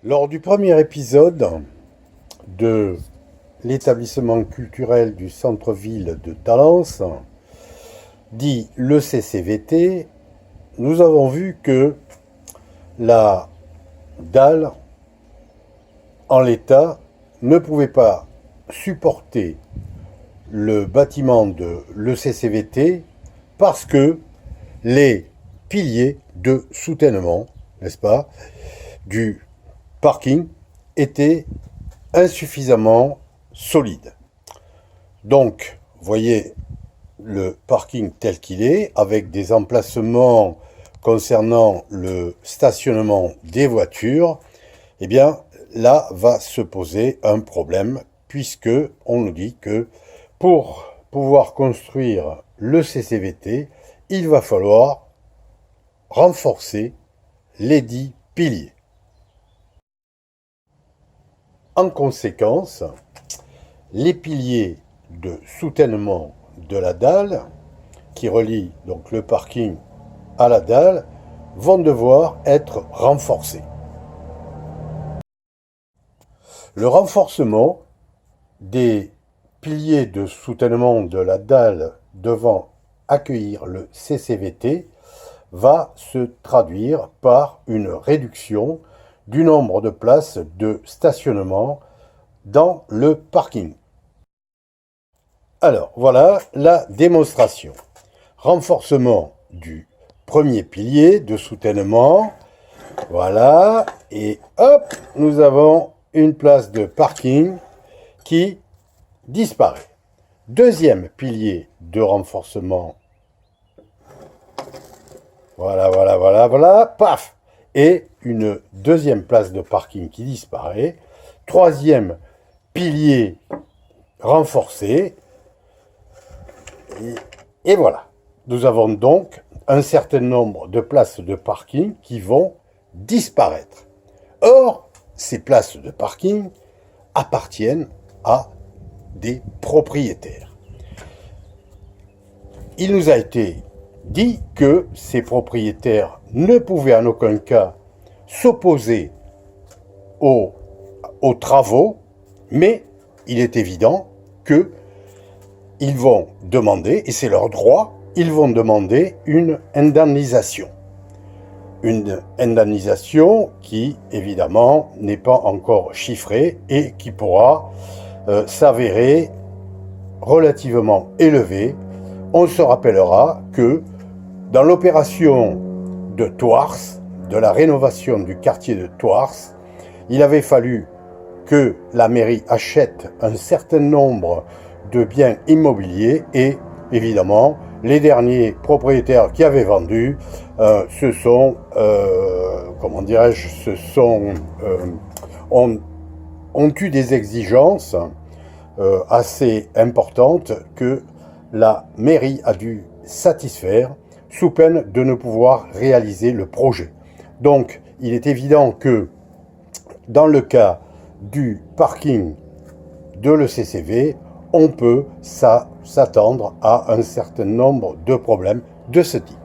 Lors du premier épisode de l'établissement culturel du centre-ville de Talence, dit le CCVT, nous avons vu que la dalle, en l'état, ne pouvait pas supporter le bâtiment de l'ECCVT parce que les piliers de soutènement, n'est-ce pas, du parking étaient insuffisamment solides. Donc, voyez le parking tel qu'il est, avec des emplacements concernant le stationnement des voitures, eh bien, là va se poser un problème, puisque on nous dit que pour pouvoir construire le CCVT, il va falloir renforcer les dits piliers. En conséquence, les piliers de soutènement de la dalle, qui relient donc le parking à la dalle, vont devoir être renforcés. Le renforcement des piliers de soutènement de la dalle devant accueillir le CCVT va se traduire par une réduction du nombre de places de stationnement dans le parking. Alors, voilà la démonstration. Renforcement du premier pilier de soutènement. Voilà. Et hop, nous avons une place de parking qui disparaît. Deuxième pilier de renforcement. Voilà. Paf! Et une deuxième place de parking qui disparaît. Troisième pilier renforcé. Et voilà. Nous avons donc un certain nombre de places de parking qui vont disparaître. Or, ces places de parking appartiennent à des propriétaires. Il nous a été dit que ces propriétaires ne pouvaient en aucun cas s'opposer aux travaux, mais il est évident qu'ils vont demander, et c'est leur droit, ils vont demander une indemnisation. Une indemnisation qui, évidemment, n'est pas encore chiffrée et qui pourra s'avérer relativement élevée. On se rappellera que dans l'opération de Thouars, de la rénovation du quartier de Thouars, il avait fallu que la mairie achète un certain nombre de biens immobiliers et, évidemment, les derniers propriétaires qui avaient vendu ont eu des exigences assez importantes que la mairie a dû satisfaire sous peine de ne pouvoir réaliser le projet. Donc, il est évident que dans le cas du parking de l'ECCV, on peut s'attendre à un certain nombre de problèmes de ce type.